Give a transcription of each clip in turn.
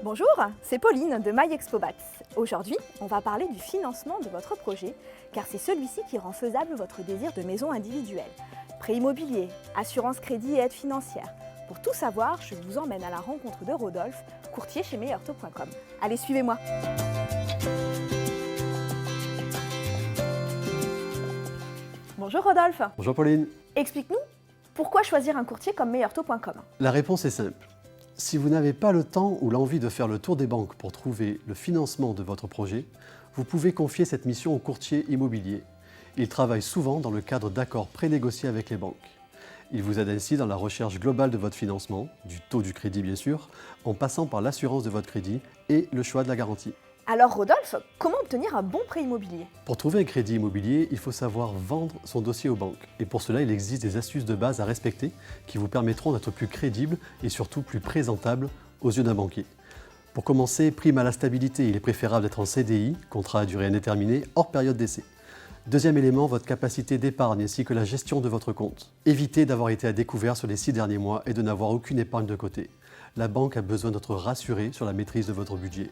Bonjour, c'est Pauline de MyExpoBat. Aujourd'hui, on va parler du financement de votre projet, car c'est celui-ci qui rend faisable votre désir de maison individuelle. Prêt immobilier, assurance crédit et aide financière. Pour tout savoir, je vous emmène à la rencontre de Rodolphe, courtier chez meilleurtaux.com. Allez, suivez-moi. Bonjour Rodolphe. Bonjour Pauline. Explique-nous, pourquoi choisir un courtier comme meilleurtaux.com? La réponse est simple. Si vous n'avez pas le temps ou l'envie de faire le tour des banques pour trouver le financement de votre projet, vous pouvez confier cette mission au courtier immobilier. Il travaille souvent dans le cadre d'accords prénégociés avec les banques. Il vous aide ainsi dans la recherche globale de votre financement, du taux du crédit bien sûr, en passant par l'assurance de votre crédit et le choix de la garantie. Alors Rodolphe, comment obtenir un bon prêt immobilier? Pour trouver un crédit immobilier, il faut savoir vendre son dossier aux banques. Et pour cela, il existe des astuces de base à respecter qui vous permettront d'être plus crédible et surtout plus présentable aux yeux d'un banquier. Pour commencer, prime à la stabilité. Il est préférable d'être en CDI, contrat à durée indéterminée, hors période d'essai. Deuxième élément, votre capacité d'épargne ainsi que la gestion de votre compte. Évitez d'avoir été à découvert sur les 6 derniers mois et de n'avoir aucune épargne de côté. La banque a besoin d'être rassurée sur la maîtrise de votre budget.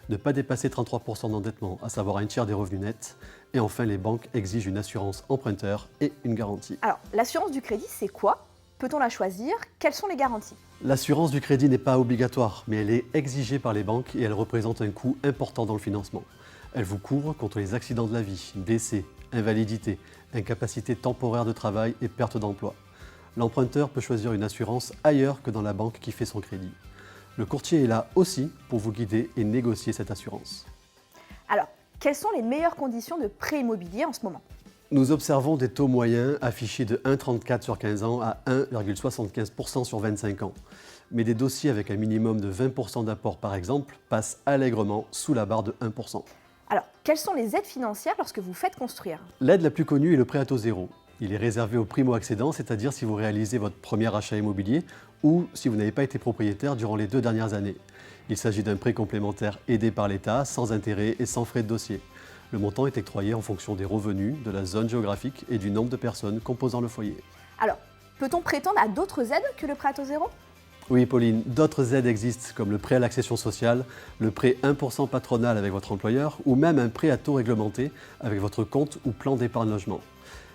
Ne pas dépasser 33% d'endettement, à savoir un tiers des revenus nets. Et enfin, les banques exigent une assurance emprunteur et une garantie. Alors, l'assurance du crédit, c'est quoi? Peut-on la choisir? Quelles sont les garanties? L'assurance du crédit n'est pas obligatoire, mais elle est exigée par les banques et elle représente un coût important dans le financement. Elle vous couvre contre les accidents de la vie, décès, invalidité, incapacité temporaire de travail et perte d'emploi. L'emprunteur peut choisir une assurance ailleurs que dans la banque qui fait son crédit. Le courtier est là aussi pour vous guider et négocier cette assurance. Alors, quelles sont les meilleures conditions de prêt immobilier en ce moment? Nous observons des taux moyens affichés de 1,34 sur 15 ans à 1,75% sur 25 ans. Mais des dossiers avec un minimum de 20% d'apport par exemple passent allègrement sous la barre de 1%. Alors, quelles sont les aides financières lorsque vous faites construire? L'aide la plus connue est le prêt à taux zéro. Il est réservé aux primo-accédants, c'est-à-dire si vous réalisez votre premier achat immobilier ou si vous n'avez pas été propriétaire durant les 2 dernières années. Il s'agit d'un prêt complémentaire aidé par l'État, sans intérêt et sans frais de dossier. Le montant est octroyé en fonction des revenus, de la zone géographique et du nombre de personnes composant le foyer. Alors, peut-on prétendre à d'autres aides que le prêt à taux zéro? Oui Pauline, d'autres aides existent comme le prêt à l'accession sociale, le prêt 1% patronal avec votre employeur ou même un prêt à taux réglementé avec votre compte ou plan d'épargne logement.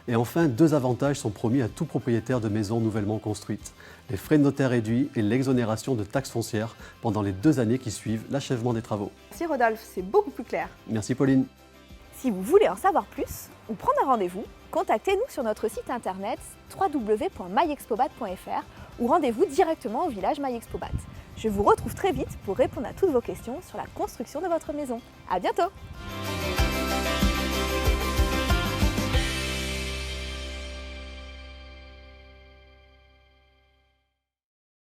Et enfin, 2 avantages sont promis à tout propriétaire de maison nouvellement construite. Les frais de notaire réduits et l'exonération de taxes foncières pendant les 2 années qui suivent l'achèvement des travaux. Merci Rodolphe, c'est beaucoup plus clair. Merci Pauline. Si vous voulez en savoir plus ou prendre un rendez-vous, contactez-nous sur notre site internet www.myexpobat.fr ou rendez-vous directement au village MyExpoBat. Je vous retrouve très vite pour répondre à toutes vos questions sur la construction de votre maison. À bientôt!